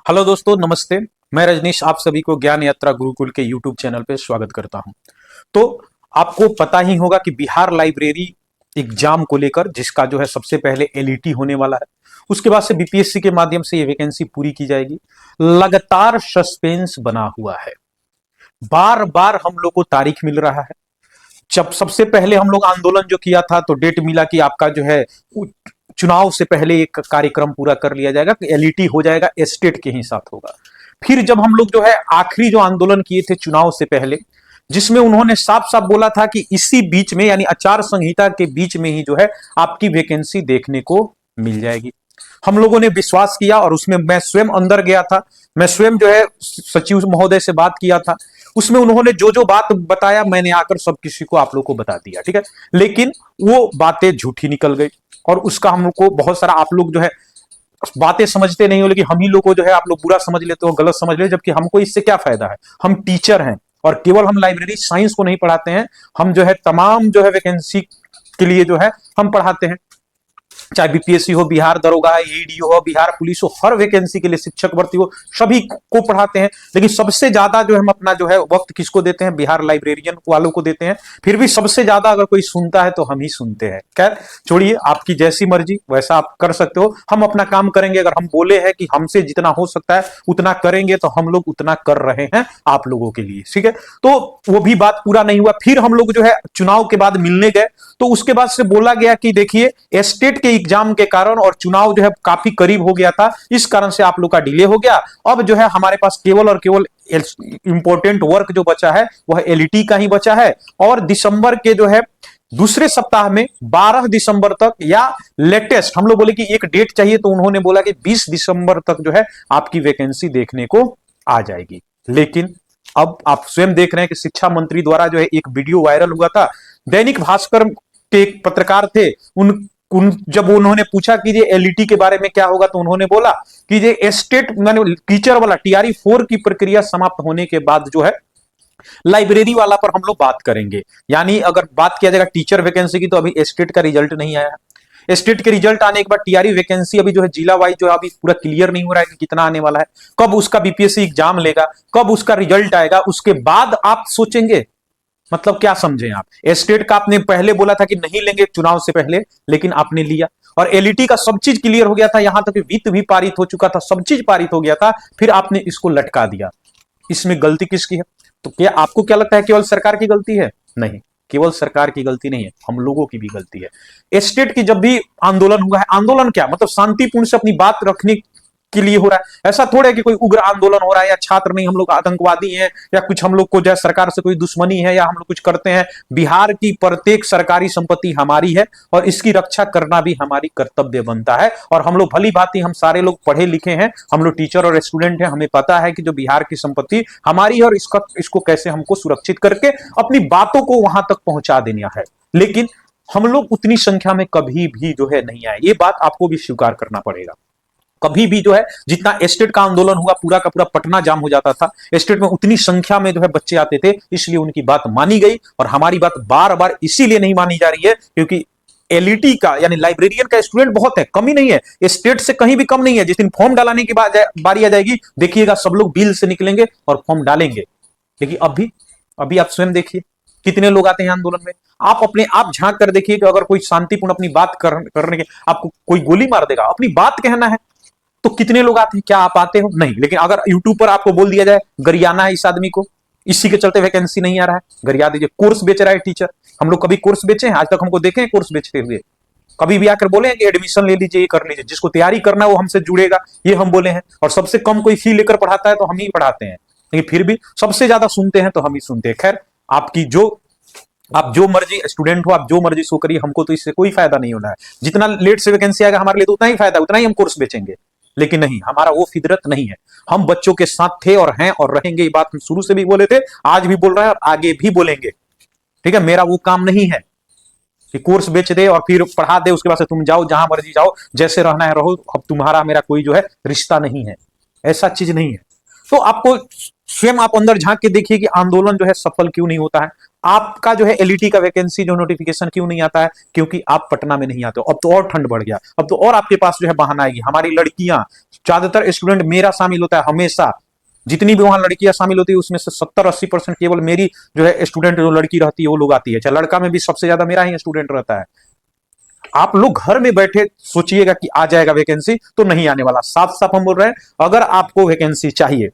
Hello दोस्तों, नमस्ते। मैं रजनीश आप सभी को ज्ञान यात्रा गुरुकुल के यूट्यूब चैनल पे स्वागत करता हूं। तो आपको पता ही होगा कि बिहार लाइब्रेरी एग्जाम को लेकर जिसका जो है सबसे पहले एलईटी होने वाला है, उसके बाद से बीपीएससी के माध्यम से ये वैकेंसी पूरी की जाएगी। लगातार सस्पेंस बना हुआ है, बार बार हम लोग को तारीख मिल रहा है। जब सबसे पहले हम लोग आंदोलन जो किया था तो डेट मिला कि आपका जो है चुनाव से पहले एक कार्यक्रम पूरा कर लिया जाएगा, एलईटी हो जाएगा, एस्टेट के ही साथ होगा। फिर जब हम लोग जो है आखिरी जो आंदोलन किए थे चुनाव से पहले, जिसमें उन्होंने साफ साफ बोला था कि इसी बीच में यानी आचार संहिता के बीच में ही जो है आपकी वैकेंसी देखने को मिल जाएगी। हम लोगों ने विश्वास किया और उसमें मैं स्वयं अंदर गया था। मैं स्वयं जो है सचिव महोदय से बात किया था। उसमें उन्होंने जो जो बात बताया मैंने आकर सब किसी को आप लोग को बता दिया, ठीक है। लेकिन वो बातें झूठी निकल गई और उसका हम लोग को बहुत सारा आप लोग जो है बातें समझते नहीं हो, लेकिन हम ही लोग को जो है आप लोग बुरा समझ लेते हो, गलत समझ लेते, जबकि हमको इससे क्या फायदा है। हम टीचर हैं और केवल हम लाइब्रेरी साइंस को नहीं पढ़ाते हैं, हम जो है तमाम जो है वैकेंसी के लिए जो है हम पढ़ाते हैं। चाहे बीपीएससी हो, बिहार दरोगा है, ईडी हो, बिहार पुलिस हो, हर वैकेंसी के लिए शिक्षक भर्ती हो, सभी को पढ़ाते हैं। लेकिन सबसे ज्यादा जो हम अपना जो है वक्त किसको देते हैं? बिहार लाइब्रेरियन वालों को देते हैं। फिर भी सबसे ज्यादा अगर कोई सुनता है तो हम ही सुनते हैं। खैर छोड़िए, आपकी जैसी मर्जी वैसा आप कर सकते हो। हम अपना काम करेंगे। अगर हम बोले हैं कि हमसे जितना हो सकता है उतना करेंगे तो हम लोग उतना कर रहे हैं आप लोगों के लिए, ठीक है। तो वो भी बात पूरा नहीं हुआ। फिर हम लोग जो है चुनाव के बाद मिलने गए तो उसके बाद से बोला गया कि देखिए एस्टेट के एग्जाम के कारण और चुनाव जो है काफी करीब हो गया था, इस कारण से आप लोग का डिले हो गया। अब जो है हमारे पास केवल और केवल इंपॉर्टेंट वर्क जो बचा है वह एलईटी का ही बचा है। और दिसंबर के जो है दूसरे सप्ताह में 12 दिसंबर तक या लेटेस्ट हम लोग बोले कि एक डेट चाहिए, तो उन्होंने बोला कि 20 दिसंबर तक जो है आपकी वैकेंसी देखने को आ जाएगी। लेकिन अब आप स्वयं देख रहे हैं कि शिक्षा मंत्री द्वारा जो है एक वीडियो वायरल हुआ था। दैनिक भास्कर के एक पत्रकार थे, जब उन्होंने पूछा कि ये एलईटी के बारे में क्या होगा, तो उन्होंने बोला कि ये एस्टेट माने टीचर वाला टीआरई 4 की प्रक्रिया समाप्त होने के बाद जो है लाइब्रेरी वाला पर हम लोग बात करेंगे। यानी अगर बात किया जाएगा टीचर वैकेंसी की तो अभी एस्टेट का रिजल्ट नहीं आया। एस्टेट के रिजल्ट आने के बाद टीआरई वैकेंसी अभी जो है जिला वाइज जो है अभी पूरा क्लियर नहीं हो रहा है कि कितना आने वाला है, कब उसका बीपीएससी एग्जाम लेगा, कब उसका रिजल्ट आएगा, उसके बाद आप सोचेंगे। मतलब क्या समझे आप? एस्टेट का आपने पहले बोला था कि नहीं लेंगे चुनाव से पहले, लेकिन आपने लिया। और एलईटी का सब चीज क्लियर हो गया था, यहां तक कि वित्त भी पारित हो चुका था, सब चीज पारित हो गया था, फिर आपने इसको लटका दिया। इसमें गलती किसकी है? तो क्या आपको क्या लगता है केवल सरकार की गलती है? नहीं, केवल सरकार की गलती नहीं है, हम लोगों की भी गलती है। एस्टेट की जब भी आंदोलन हुआ है, आंदोलन क्या मतलब शांतिपूर्ण से अपनी बात रखने के लिए हो रहा है। ऐसा थोड़ा है कि कोई उग्र आंदोलन हो रहा है या छात्र नहीं हम लोग आतंकवादी हैं या कुछ हम लोग को जो है सरकार से कोई दुश्मनी है या हम लोग कुछ करते हैं। बिहार की प्रत्येक सरकारी संपत्ति हमारी है और इसकी रक्षा करना भी हमारी कर्तव्य बनता है। और हम लोग भली भांति हम सारे लोग पढ़े लिखे हैं, हम लोग टीचर और स्टूडेंट हैं, हमें पता है कि जो बिहार की संपत्ति हमारी है और इसको कैसे हमको सुरक्षित करके अपनी बातों को वहां तक पहुंचा देना है। लेकिन हम लोग उतनी संख्या में कभी भी जो है नहीं आए, ये बात आपको भी स्वीकार करना पड़ेगा। कभी भी जो है जितना एस्टेट का आंदोलन हुआ पूरा का पूरा पटना जाम हो जाता था। एस्टेट में उतनी संख्या में जो है बच्चे आते थे, इसलिए उनकी बात मानी गई। और हमारी बात बार बार इसीलिए नहीं मानी जा रही है क्योंकि एलईटी का यानी लाइब्रेरियन का स्टूडेंट बहुत है, कमी नहीं है, स्टेट से कहीं भी कम नहीं है। जिस दिन फॉर्म डालने की बारी आ जाएगी देखिएगा सब लोग बिल से निकलेंगे और फॉर्म डालेंगे। लेकिन अभी आप स्वयं देखिए कितने लोग आते हैं आंदोलन में। आप अपने आप झांक कर देखिए कि अगर कोई शांतिपूर्ण अपनी बात करने के आपको कोई गोली मार देगा, अपनी बात कहना है तो कितने लोग आते हैं? क्या आप आते हो? नहीं। लेकिन अगर यूट्यूब पर आपको बोल दिया जाए गरियाना है इस आदमी को, इसी के चलते वैकेंसी नहीं आ रहा है, गरिया दीजिए। कोर्स बेच रहा है टीचर, हम लोग कभी कोर्स बेचे हैं? आज तक हमको देखे कोर्स बेचते हुए? कभी भी आकर बोले हैं कि एडमिशन ले लीजिए, ये कर लीजिए, जिसको तैयारी करना है वो हमसे जुड़ेगा, ये हम बोले हैं। और सबसे कम कोई फी लेकर पढ़ाता है तो हम ही पढ़ाते हैं, लेकिन फिर भी सबसे ज्यादा सुनते हैं तो हम ही सुनते हैं। खैर आप जो मर्जी स्टूडेंट हो, आप जो मर्जी शो करिए, हमको तो इससे कोई फायदा नहीं होना है। जितना लेट से वैकेंसी आएगा हमारे लिए तो उतना ही फायदा, उतना ही हम कोर्स बेचेंगे। लेकिन नहीं, हमारा वो फितरत नहीं है। हम बच्चों के साथ थे और हैं और रहेंगे। ये बात हम शुरू से भी बोले थे, आज भी बोल रहे हैं और आगे भी बोलेंगे, ठीक है। मेरा वो काम नहीं है कि कोर्स बेच दे और फिर पढ़ा दे, उसके बाद से तुम जाओ जहां मर्जी जाओ, जैसे रहना है रहो, अब तुम्हारा मेरा कोई जो है रिश्ता नहीं है, ऐसा चीज नहीं है। तो आपको स्वयं आप अंदर झांक के देखिए कि आंदोलन जो है सफल क्यों नहीं होता है। आपका जो है एलईटी का वैकेंसी जो नोटिफिकेशन क्यों नहीं आता है, क्योंकि आप पटना में नहीं आते हो। अब तो और ठंड बढ़ गया, अब तो और आपके पास जो है बहाना आएगी। हमारी लड़कियां, ज्यादातर स्टूडेंट मेरा शामिल होता है हमेशा, जितनी भी वहां लड़कियां शामिल होती है उसमें से 70-80% केवल मेरी जो है स्टूडेंट जो लड़की रहती है वो लोग आती है। चाहे लड़का में भी सबसे ज्यादा मेरा ही स्टूडेंट रहता है। आप लोग घर में बैठे सोचिएगा कि आ जाएगा वैकेंसी, तो नहीं आने वाला। साफ साफ हम बोल रहे हैं, अगर आपको वैकेंसी चाहिए,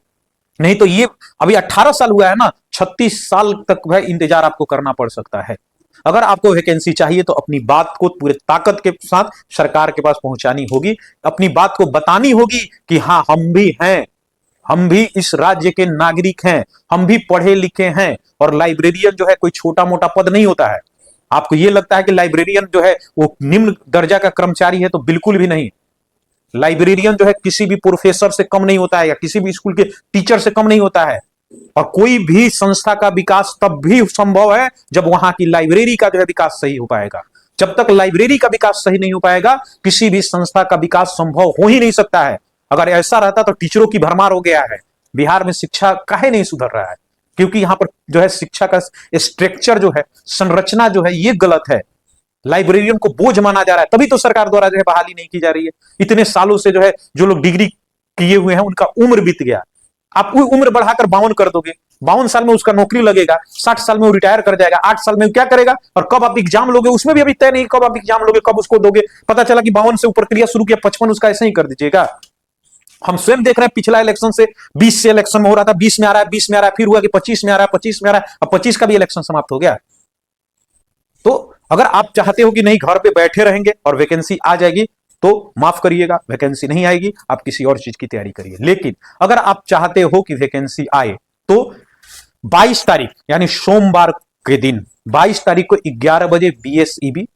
नहीं तो ये अभी 18 साल हुआ है ना, 36 साल तक वह इंतजार आपको करना पड़ सकता है। अगर आपको वैकेंसी चाहिए तो अपनी बात को पूरे ताकत के साथ सरकार के पास पहुंचानी होगी, अपनी बात को बतानी होगी कि हाँ हम भी हैं, हम भी इस राज्य के नागरिक हैं, हम भी पढ़े लिखे हैं। और लाइब्रेरियन जो है कोई छोटा मोटा पद नहीं होता है। आपको यह लगता है कि लाइब्रेरियन जो है वो निम्न दर्जा का कर्मचारी है, तो बिल्कुल भी नहीं। लाइब्रेरियन जो है किसी भी प्रोफेसर से कम नहीं होता है, या किसी भी स्कूल के टीचर से कम नहीं होता है। और कोई भी संस्था का विकास तब भी संभव है जब वहां की लाइब्रेरी का जो है विकास सही हो पाएगा। जब तक लाइब्रेरी का विकास सही नहीं हो पाएगा, किसी भी संस्था का विकास संभव हो ही नहीं सकता है। अगर ऐसा रहता तो टीचरों की भरमार हो गया है। बिहार में शिक्षा काहे नहीं सुधर रहा है, क्योंकि यहां पर जो है शिक्षा का स्ट्रक्चर जो है, संरचना जो है ये गलत है। लाइब्रेरियन को बोझ माना जा रहा है, तभी तो सरकार द्वारा जो है बहाली नहीं की जा रही है। इतने सालों से जो है जो लोग डिग्री किए हुए हैं उनका उम्र बीत गया, आप वो उम्र बढ़ाकर 52 कर दोगे, 52 साल में उसका नौकरी लगेगा, 60 साल में वो रिटायर कर जाएगा, 8 साल में क्या करेगा, और कब आप एग्जाम लोगे उसमें भी अभी तय नहीं, कब आप एग्जाम लोगे, कब उसको दोगे। पता चला कि 52 से ऊपर प्रक्रिया शुरू किया, 55 उसका ऐसे ही कर दीजिएगा। हम स्वयं देख रहे हैं, पिछला इलेक्शन से 20 से इलेक्शन हो रहा था, 20 में आ रहा है, 20 में आ रहा है, फिर हुआ कि 25 में आ रहा है, 25 में आ रहा है, अब 25 का भी इलेक्शन समाप्त हो गया। तो अगर आप चाहते हो कि नहीं घर पे बैठे रहेंगे और वैकेंसी आ जाएगी, तो माफ करिएगा, वैकेंसी नहीं आएगी, आप किसी और चीज की तैयारी करिए। लेकिन अगर आप चाहते हो कि वैकेंसी आए, तो 22 तारीख यानी सोमवार के दिन 22 तारीख को 11 बजे बीएसईबी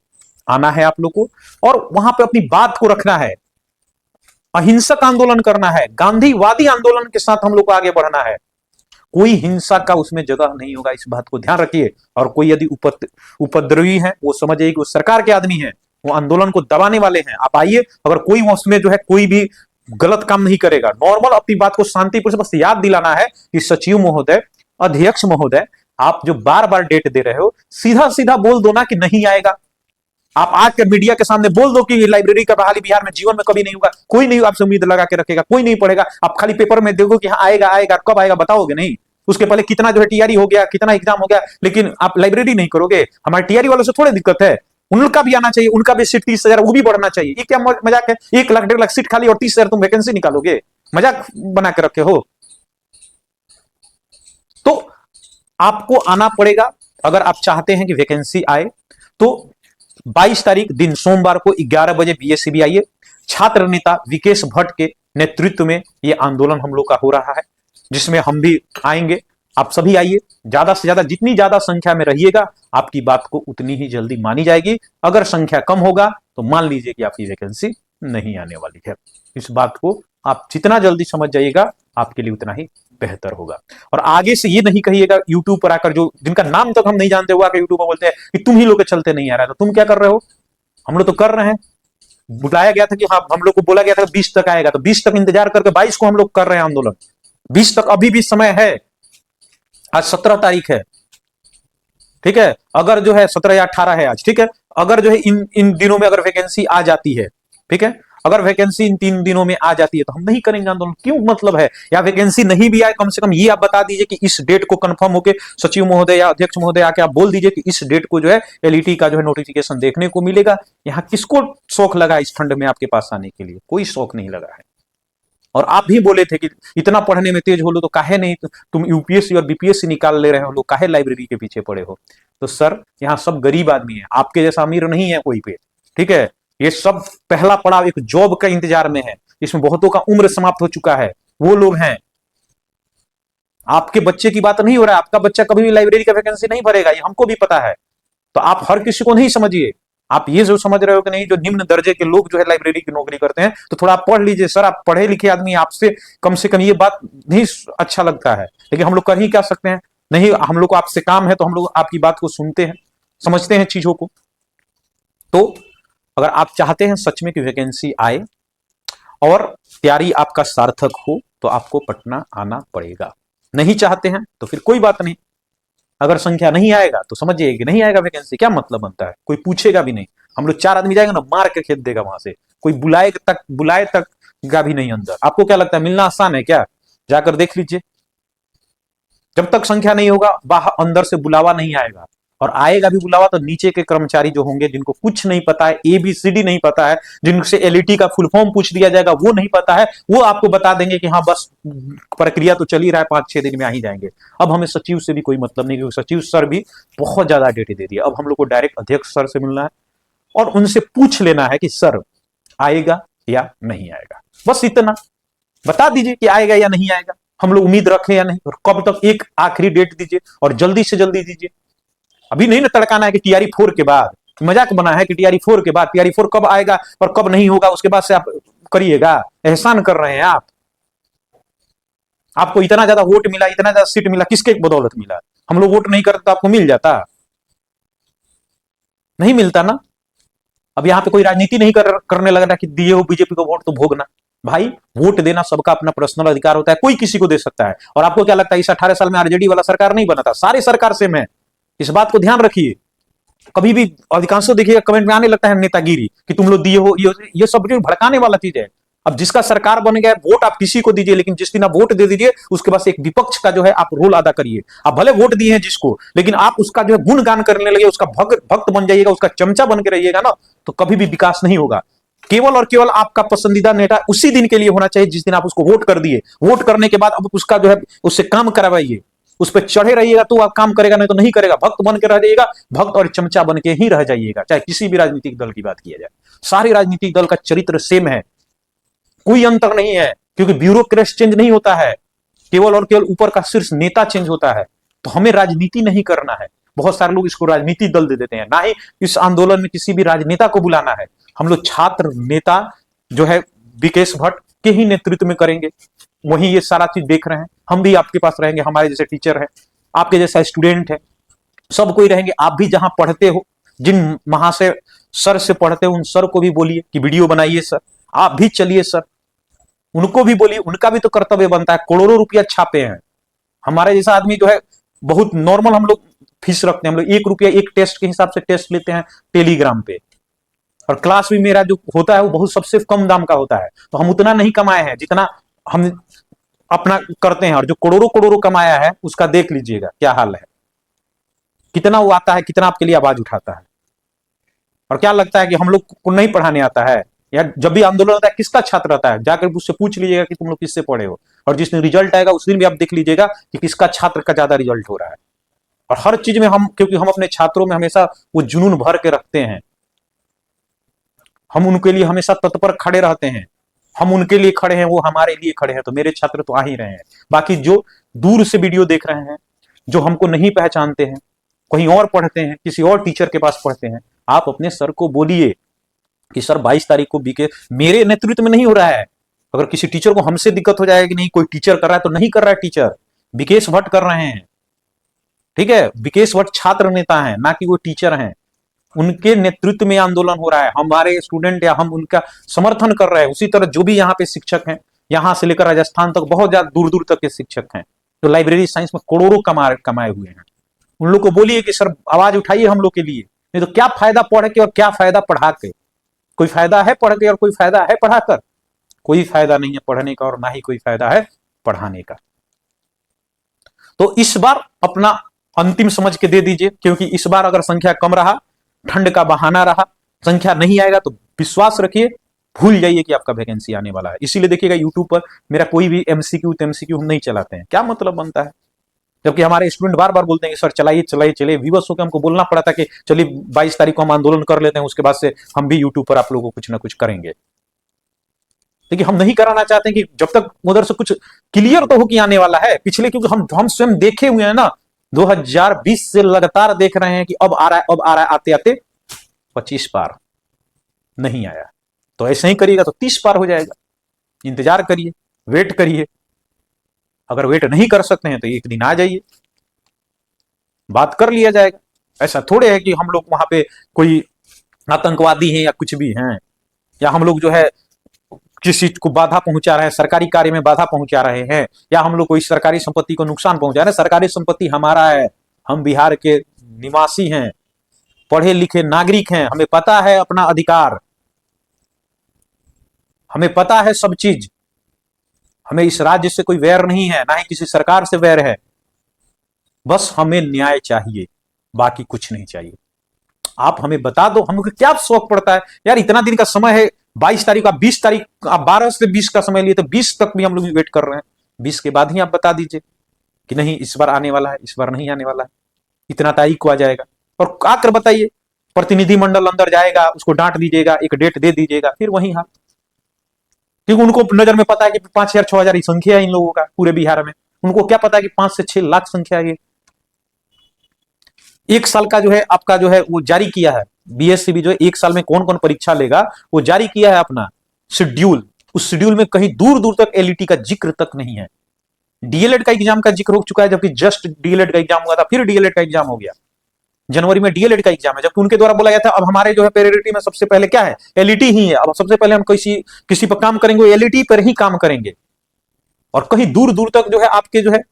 आना है आप लोग को, और वहां पे अपनी बात को रखना है। अहिंसक आंदोलन करना है, गांधीवादी आंदोलन के साथ हम लोग को आगे बढ़ना है। कोई हिंसा का उसमें जगह नहीं होगा, इस बात को ध्यान रखिए। और कोई यदि उपद्रवी है, वो समझिए कि वो सरकार के आदमी है, वो आंदोलन को दबाने वाले हैं। आप आइए, अगर कोई उसमें जो है कोई भी गलत काम नहीं करेगा, नॉर्मल अपनी बात को शांतिपूर्ण से बस याद दिलाना है कि सचिव महोदय, अध्यक्ष महोदय, आप जो बार बार डेट दे रहे हो, सीधा सीधा बोल दो ना कि नहीं आएगा। आप आकर मीडिया के सामने बोल दो कि लाइब्रेरी का बहाली बिहार में जीवन में कभी नहीं होगा। कोई नहीं आपसे उम्मीद लगा के रखेगा, कोई नहीं पढ़ेगा। आप खाली पेपर में देखो कि हाँ आएगा आएगा, कब आएगा बताओगे नहीं। उसके पहले कितना जो है टीआरई हो गया, कितना एग्जाम हो गया, लेकिन आप लाइब्रेरी नहीं करोगे। हमारे टीआरई वालों से थोड़ी दिक्कत है, उनका भी आना चाहिए, उनका भी सीट 30,000 वो भी बढ़ना चाहिए। ये क्या मजाक है, 1 लाख 1.5 लाख सीट खाली और 30,000 तुम वैकेंसी निकालोगे, मजाक बना के रखे हो। तो आपको आना पड़ेगा अगर आप चाहते हैं कि वैकेंसी आए। तो 22 तारीख दिन सोमवार को 11 बजे बीएसईबी आइए। छात्र नेता विकेश भट्ट के नेतृत्व में यह आंदोलन हम लोग का हो रहा है, जिसमें हम भी आएंगे। आप सभी आइए, ज्यादा से ज्यादा, जितनी ज्यादा संख्या में रहिएगा आपकी बात को उतनी ही जल्दी मानी जाएगी। अगर संख्या कम होगा तो मान लीजिए कि आपकी वैकेंसी नहीं आने वाली है। इस बात को आप जितना जल्दी समझ जाइएगा आपके लिए उतना ही बेहतर होगा। और आगे से ये नहीं कहिएगा यूट्यूब पर आकर, जो जिनका नाम तक हम नहीं जानते हुआ कि यूट्यूब पर बोलते हैं कि तुम ही लोग के चलते नहीं आ रहा है, तो तुम क्या कर रहे हो, हम लोग तो कर रहे हैं। बुलाया गया था कि हाँ, हम लोग को बोला गया था 20 तक आएगा, तो 20 तक इंतजार करके 22 को हम लोग कर रहे हैं आंदोलन। 20 तक अभी भी समय है, आज 17 तारीख है, ठीक है। अगर जो है 17 या 18 है आज, ठीक है। अगर जो है इन दिनों में अगर वैकेंसी आ जाती है, ठीक है, अगर वैकेंसी इन 3 दिनों में आ जाती है तो हम नहीं करेंगे आंदोलन। क्यों मतलब है, या वैकेंसी नहीं भी आए, कम से कम ये आप बता दीजिए कि इस डेट को कंफर्म होके सचिव महोदय या अध्यक्ष महोदय आके आप बोल दीजिए कि इस डेट को जो है एलईटी का जो है नोटिफिकेशन देखने को मिलेगा। यहाँ किसको शौक लगा इस ठंड में आपके पास आने के लिए, कोई शौक नहीं लगा है। और आप भी बोले थे कि इतना पढ़ने में तेज हो लो तो काहे नहीं तुम यूपीएससी और बीपीएससी निकाल ले रहे हो, लोग काहे लाइब्रेरी के पीछे पड़े हो। तो सर, यहाँ सब गरीब आदमी है, आपके जैसा अमीर नहीं है कोई पे, ठीक है। ये सब पहला पड़ाव एक जॉब का इंतजार में है, इसमें बहुतों का उम्र समाप्त हो चुका है, वो लोग हैं। आपके बच्चे की बात नहीं हो रहा है, आपका बच्चा कभी भी लाइब्रेरी का वैकेंसी नहीं भरेगा, ये हमको भी पता है। तो आप हर किसी को नहीं समझिए, आप ये जो समझ रहे हो कि नहीं जो निम्न दर्जे के लोग जो है लाइब्रेरी की नौकरी करते हैं, तो थोड़ा आप पढ़ लीजिए। सर, आप पढ़े लिखे आदमी, आपसे कम से कम ये बात नहीं अच्छा लगता है, लेकिन हम लोग कर ही क्या सकते हैं। नहीं, हम लोग को आपसे काम है तो हम लोग आपकी बात को सुनते हैं, समझते हैं चीजों को। तो अगर आप चाहते हैं सच में कि वैकेंसी आए और तैयारी आपका सार्थक हो, तो आपको पटना आना पड़ेगा। नहीं चाहते हैं तो फिर कोई बात नहीं, अगर संख्या नहीं आएगा तो समझिए कि नहीं आएगा वैकेंसी, क्या मतलब बनता है, कोई पूछेगा भी नहीं। हम लोग 4 आदमी जाएगा ना, मार के खेत देगा वहां से, कोई बुलाए तक का भी नहीं अंदर। आपको क्या लगता है मिलना आसान है क्या? जाकर देख लीजिए। जब तक संख्या नहीं होगा बाहर अंदर से बुलावा नहीं आएगा, और आएगा भी बुलावा तो नीचे के कर्मचारी जो होंगे, जिनको कुछ नहीं पता है, ABCD नहीं पता है, जिनसे LET का फुल फॉर्म पूछ दिया जाएगा वो नहीं पता है, वो आपको बता देंगे कि हाँ बस प्रक्रिया तो चल ही रहा है, 5-6 दिन में आ ही जाएंगे। अब हमें सचिव से भी कोई मतलब नहीं, क्योंकि सचिव सर भी बहुत ज्यादा डेट दे दिया। अब हम लोग को डायरेक्ट अध्यक्ष सर से मिलना है और उनसे पूछ लेना है कि सर आएगा या नहीं आएगा, बस इतना बता दीजिए कि आएगा या नहीं आएगा, हम लोग उम्मीद रखें या नहीं, और कब तक, एक आखिरी डेट दीजिए और जल्दी से जल्दी दीजिए। अभी नहीं ना तड़काना है कि TRE 4 के बाद, मजाक बना है कि TRE 4 के बाद, TRE 4 कब आएगा और कब नहीं होगा उसके बाद से आप करिएगा, एहसान कर रहे हैं आप। आपको इतना ज्यादा वोट मिला, इतना ज्यादा सीट मिला, किसके बदौलत मिला? हम लोग वोट नहीं करते तो आपको मिल जाता? नहीं मिलता ना। अब यहाँ पे कोई राजनीति नहीं करने लग रहा कि दिए हो बीजेपी को वोट तो भोगना। भाई वोट देना सबका अपना पर्सनल अधिकार होता है, कोई किसी को दे सकता है। और आपको क्या लगता है इस 18 साल में RJD वाला सरकार नहीं बना था? सारी सरकार सेम है, इस बात को ध्यान रखिए। कभी भी अधिकांशों देखिएगा कमेंट में आने लगता है नेतागिरी कि तुम लोग दिए हो, ये सब भड़काने वाला चीज है। अब जिसका सरकार बन गया वोट आप किसी को दीजिए, लेकिन जिस दिन आप वोट दे दीजिए उसके बाद एक विपक्ष का जो है आप रोल अदा करिए। आप भले वोट दिए हैं जिसको, लेकिन आप उसका जो है गुणगान करने लगे, उसका भक्त बन जाइएगा, उसका चमचा बन के रहिएगा ना, तो कभी भी विकास नहीं होगा। केवल और केवल आपका पसंदीदा नेता उसी दिन के लिए होना चाहिए जिस दिन आप उसको वोट कर दिए। वोट करने के बाद अब उसका जो है उससे काम करवाइए, उस पर चढ़े रहिएगा तो आप काम करेगा, नहीं तो नहीं करेगा। भक्त बन के रह जाइएगा, भक्त और चमचा बन के ही रह जाइएगा। चाहे किसी भी राजनीतिक दल की बात किया जाए, सारे राजनीतिक दल का चरित्र सेम है, कोई अंतर नहीं है, क्योंकि ब्यूरोक्रेट चेंज नहीं होता है, केवल और केवल ऊपर का शीर्ष नेता चेंज होता है। तो हमें राजनीति नहीं करना है। बहुत सारे लोग इसको राजनीतिक दल दे देते हैं, ना ही इस आंदोलन में किसी भी राजनेता को बुलाना है। हम लोग छात्र नेता जो है विकेश भट्ट के ही नेतृत्व में करेंगे, वही ये सारा चीज देख रहे हैं। हम भी आपके पास रहेंगे, हमारे जैसे टीचर है, आपके जैसा स्टूडेंट है, सब कोई रहेंगे। आप भी जहां पढ़ते हो, जिन महाशय सर से पढ़ते हो, उन सर को भी बोलिए कि वीडियो बनाइए सर, आप भी चलिए सर, उनको भी बोलिए, उनका भी तो कर्तव्य बनता है। करोड़ों रुपया छापे हैं, हमारे जैसा आदमी जो है बहुत नॉर्मल हम लोग फीस रखते हैं। हम लोग 1 रुपया एक टेस्ट के हिसाब से टेस्ट लेते हैं टेलीग्राम पे, और क्लास भी मेरा जो होता है वो बहुत सबसे कम दाम का होता है। तो हम उतना नहीं कमाए हैं जितना हम अपना करते हैं, और जो करोड़ों करोड़ों कमाया है उसका देख लीजिएगा क्या हाल है, कितना वो आता है, कितना आपके लिए आवाज उठाता है। और क्या लगता है कि हम लोग को नहीं पढ़ाने आता है? यार जब भी आंदोलन होता है किसका छात्र रहता है, जाकर उससे पूछ लीजिएगा कि तुम लोग किससे पढ़े हो, और जिस दिन रिजल्ट आएगा उस दिन भी आप देख लीजिएगा कि किसका छात्र का ज्यादा रिजल्ट हो रहा है। और हर चीज में हम, क्योंकि हम अपने छात्रों में हमेशा वो जुनून भर के रखते हैं, हम उनके लिए हमेशा तत्पर खड़े रहते हैं, हम उनके लिए खड़े हैं, वो हमारे लिए खड़े हैं, तो मेरे छात्र तो आ ही रहे हैं। बाकी जो दूर से वीडियो देख रहे हैं, जो हमको नहीं पहचानते हैं, कहीं और पढ़ते हैं, किसी और टीचर के पास पढ़ते हैं, आप अपने सर को बोलिए कि सर 22 तारीख को बीके मेरे नेतृत्व में नहीं हो रहा है। अगर किसी टीचर को हमसे दिक्कत हो जाएगी, नहीं कोई टीचर कर रहा है तो नहीं कर रहा है टीचर, विकेश भट्ट कर रहे हैं, ठीक है। विकेश भट्ट छात्र नेता है, ना कि वो टीचर हैं, उनके नेतृत्व में आंदोलन हो रहा है, हमारे स्टूडेंट या हम उनका समर्थन कर रहे हैं। उसी तरह जो भी यहाँ पे शिक्षक हैं, यहां से लेकर राजस्थान तक बहुत ज्यादा दूर दूर तक के शिक्षक हैं जो लाइब्रेरी साइंस में करोड़ों कमाए हुए हैं, उन लोग को बोलिए कि सर आवाज उठाइए हम लोग के लिए। नहीं तो क्या फायदा पढ़ के और क्या फायदा पढ़ा के? कोई फायदा है पढ़ के और कोई फायदा है पढ़ाकर? कोई फायदा नहीं है पढ़ने का, और ना ही कोई फायदा है पढ़ाने का। तो इस बार अपना अंतिम समझ के दे दीजिए, क्योंकि इस बार अगर संख्या कम रहा, ठंड का बहाना रहा, संख्या नहीं आएगा, तो विश्वास रखिए, भूल जाइए कि आपका वैकेंसी आने वाला है। इसीलिए देखिएगा यूट्यूब पर मेरा कोई भी MCQ हम नहीं चलाते हैं। क्या मतलब बनता है? जबकि हमारे स्टूडेंट बार बार बोलते हैं कि सर चलाइए चलाइए चलिए, विवश होकर हमको बोलना पड़ा था कि चलिए 22 तारीख को हम आंदोलन कर लेते हैं, उसके बाद से हम भी यूट्यूब पर आप लोगों को कुछ ना कुछ करेंगे। लेकिन हम नहीं कराना चाहते कि जब तक उधर से कुछ क्लियर तो हो कि आने वाला है पिछले, क्योंकि हम स्वयं देखे हुए हैं ना, 2020 से लगातार देख रहे हैं कि अब आ रहा है, अब आ रहा है, आते आते 25 पार नहीं आया। तो ऐसे ही करिएगा तो 30 पार हो जाएगा। इंतजार करिए, वेट करिए। अगर वेट नहीं कर सकते हैं तो एक दिन आ जाइए, बात कर लिया जाएगा। ऐसा थोड़े है कि हम लोग वहां पे कोई आतंकवादी हैं या कुछ भी हैं, या हम लोग जो है किसी को बाधा पहुंचा रहे हैं, सरकारी कार्य में बाधा पहुंचा रहे हैं, या हम लोग कोई सरकारी संपत्ति को नुकसान पहुंचा रहे हैं। सरकारी संपत्ति हमारा है, हम बिहार के निवासी हैं, पढ़े लिखे नागरिक हैं, हमें पता है अपना अधिकार, हमें पता है सब चीज। हमें इस राज्य से कोई वैर नहीं है, ना ही किसी सरकार से वैर है। बस हमें न्याय चाहिए, बाकी कुछ नहीं चाहिए। आप हमें बता दो, हमको क्या शौक पड़ता है यार, इतना दिन का समय है, 22 तारीख का, 20 तारीख, आप 12 से 20 का समय लिए, तो 20 तक भी हम लोग वेट कर रहे हैं। 20 के बाद ही आप बता दीजिए कि नहीं इस बार आने वाला है, इस बार नहीं आने वाला है, इतना तारीख को आ जाएगा। और आकर बताइए, प्रतिनिधिमंडल अंदर जाएगा, उसको डांट दीजिएगा, एक डेट दे दीजिएगा, फिर वही हाल। क्योंकि उनको नजर में पता है कि 5,000 6,000 संख्या है इन लोगों का पूरे बिहार में। उनको क्या पता है कि 5 से 6 लाख संख्या है। एक साल का जो है आपका जो है वो जारी किया है, बीएससीबी जो है 1 साल में कौन कौन परीक्षा लेगा वो जारी किया है अपना शेड्यूल। उस शेड्यूल में कहीं दूर दूर तक एलईटी का जिक्र तक नहीं है। डीएलएड का एग्जाम का जिक्र हो चुका है, जबकि जस्ट डीएलएड का एग्जाम हुआ था, फिर डीएलएड का एग्जाम हो गया। जनवरी में डीएलएड का एग्जाम है, जबकि उनके द्वारा बोला गया था अब हमारे जो है प्रायोरिटी में सबसे पहले क्या है, एलईटी ही है। अब सबसे पहले हम किसी पर काम करेंगे, एलईटी पर ही काम करेंगे। और कहीं दूर दूर तक जो है आपके जो है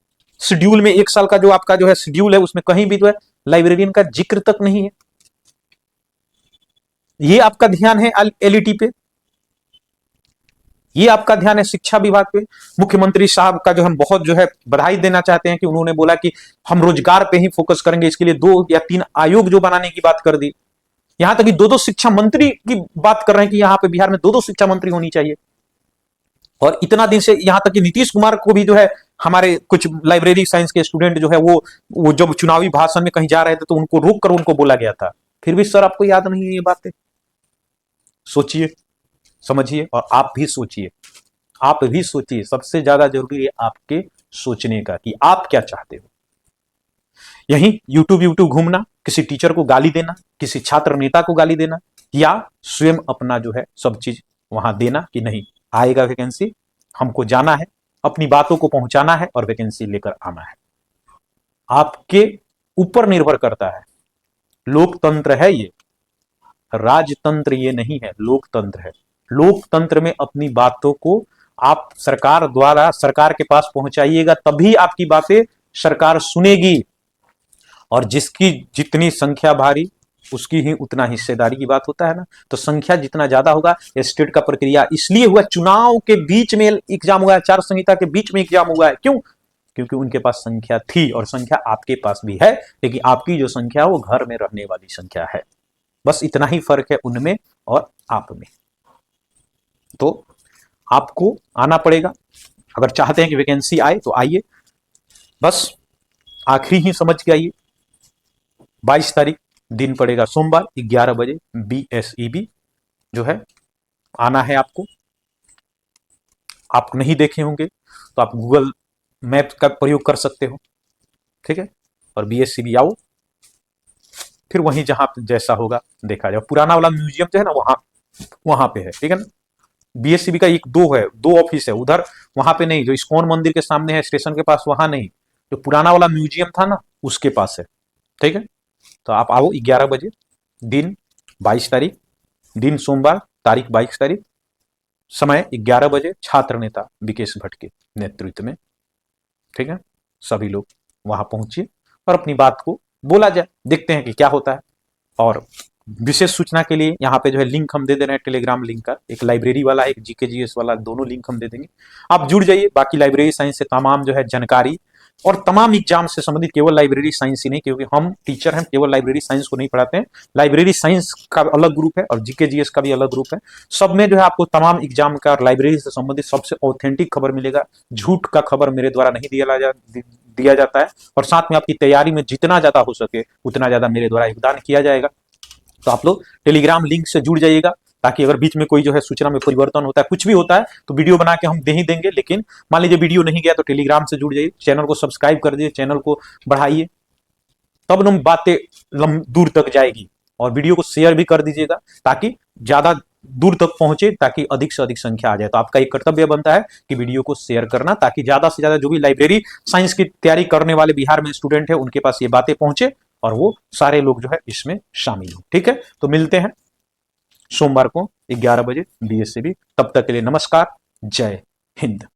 शेड्यूल में 1 साल का जो आपका जो है शेड्यूल है, उसमें कहीं भी जो है लाइब्रेरियन का जिक्र तक नहीं है। ये आपका ध्यान है एलईटी पे, ये आपका ध्यान है शिक्षा विभाग पे। मुख्यमंत्री साहब का जो हम बहुत जो है बधाई देना चाहते हैं कि उन्होंने बोला कि हम रोजगार पे ही फोकस करेंगे, इसके लिए 2 या 3 आयोग जो बनाने की बात कर दी। यहां तक कि 2-2 शिक्षा मंत्री की बात कर रहे हैं कि यहां पे बिहार में 2-2 शिक्षा मंत्री होनी चाहिए। और इतना दिन से यहां तक कि नीतीश कुमार को भी जो है हमारे कुछ लाइब्रेरी साइंस के स्टूडेंट जो है वो जब चुनावी भाषण में कहीं जा रहे थे तो उनको रोक कर उनको बोला गया था। फिर भी सर आपको याद नहीं है ये बातें? सोचिए, समझिए, और आप भी सोचिए, आप भी सोचिए। सबसे ज्यादा जरूरी है आपके सोचने का कि आप क्या चाहते हो। यही यूट्यूब घूमना, किसी टीचर को गाली देना, किसी छात्र नेता को गाली देना, या स्वयं अपना जो है सब चीज वहां देना कि नहीं आएगा वैकेंसी, हमको जाना है, अपनी बातों को पहुंचाना है और वैकेंसी लेकर आना है। आपके ऊपर निर्भर करता है। लोकतंत्र है ये, राजतंत्र ये नहीं है, लोकतंत्र है। लोकतंत्र में अपनी बातों को आप सरकार द्वारा सरकार के पास पहुंचाइएगा, तभी आपकी बातें सरकार सुनेगी। और जिसकी जितनी संख्या भारी उसकी ही उतना हिस्सेदारी की बात होता है ना। तो संख्या जितना ज्यादा होगा, स्टेट का प्रक्रिया इसलिए हुआ, चुनाव के बीच में एग्जाम हुआ है, आचार संहिता के बीच में एग्जाम हुआ है। क्यों? क्योंकि उनके पास संख्या थी, और संख्या आपके पास भी है, लेकिन आपकी जो संख्या है वो घर में रहने वाली संख्या है। बस इतना ही फर्क है उनमें और आप में। तो आपको आना पड़ेगा, अगर चाहते हैं कि वैकेंसी आए तो आइए। बस आखिरी ही समझ के आइए। 22 तारीख दिन पड़ेगा सोमवार 11 बजे, बीएसईबी जो है आना है आपको। आप नहीं देखे होंगे तो आप गूगल मैप का प्रयोग कर सकते हो, ठीक है। और बीएसईबी आओ, फिर वहीं जहां जैसा होगा देखा जाए। पुराना वाला म्यूजियम जो है ना वहां पे है, ठीक है ना। बीएसईबी का 2 ऑफिस है उधर, वहां पे नहीं। जो इस्कॉन मंदिर के सामने है स्टेशन के पास, वहां नहीं। जो पुराना वाला म्यूजियम था ना उसके पास है, ठीक है। तो आप आओ 11 बजे, दिन 22 तारीख, दिन सोमवार, तारीख 22 तारीख, समय 11 बजे, छात्र नेता विकेश भट्ट के नेतृत्व में, ठीक है। सभी लोग वहां पहुंचिए और अपनी बात को बोला जाए, देखते हैं कि क्या होता है। और विशेष सूचना के लिए यहाँ पे जो है लिंक हम दे दे रहे हैं, टेलीग्राम लिंक का, एक लाइब्रेरी वाला, एक जीके जीएस वाला, दोनों लिंक हम दे देंगे। आप जुड़ जाइए। बाकी लाइब्रेरी साइंस से तमाम जो है जानकारी और तमाम एग्जाम से संबंधित, केवल लाइब्रेरी साइंस ही नहीं, क्योंकि हम टीचर हैं, केवल लाइब्रेरी साइंस को नहीं पढ़ाते हैं। लाइब्रेरी साइंस का अलग ग्रुप है और जीके जीएस का भी अलग ग्रुप है। सब में जो है आपको तमाम एग्जाम का और लाइब्रेरी से संबंधित सबसे ऑथेंटिक खबर मिलेगा। झूठ का खबर मेरे द्वारा नहीं दिया जाता है। और साथ में आपकी तैयारी में जितना ज्यादा हो सके उतना ज्यादा मेरे द्वारा योगदान किया जाएगा। तो आप लोग टेलीग्राम लिंक से जुड़ जाइएगा, ताकि अगर बीच में कोई जो है सूचना में परिवर्तन होता है, कुछ भी होता है, तो वीडियो बना के हम दे ही देंगे। लेकिन मान लीजिए वीडियो नहीं गया तो टेलीग्राम से जुड़ जाइए, चैनल को सब्सक्राइब कर दीजिए, चैनल को बढ़ाइए, तब न बातें दूर तक जाएगी। और वीडियो को शेयर भी कर दीजिएगा ताकि ज्यादा दूर तक पहुंचे, ताकि अधिक से अधिक संख्या आ जाए। तो आपका एक कर्तव्य बनता है कि वीडियो को शेयर करना, ताकि ज्यादा से ज्यादा जो भी लाइब्रेरी साइंस की तैयारी करने वाले बिहार में स्टूडेंट है उनके पास ये बातें पहुंचे और वो सारे लोग जो है इसमें शामिल हो, ठीक है। तो मिलते हैं, सोमवार को 11 बजे BSCB। तब तक के लिए नमस्कार, जय हिंद।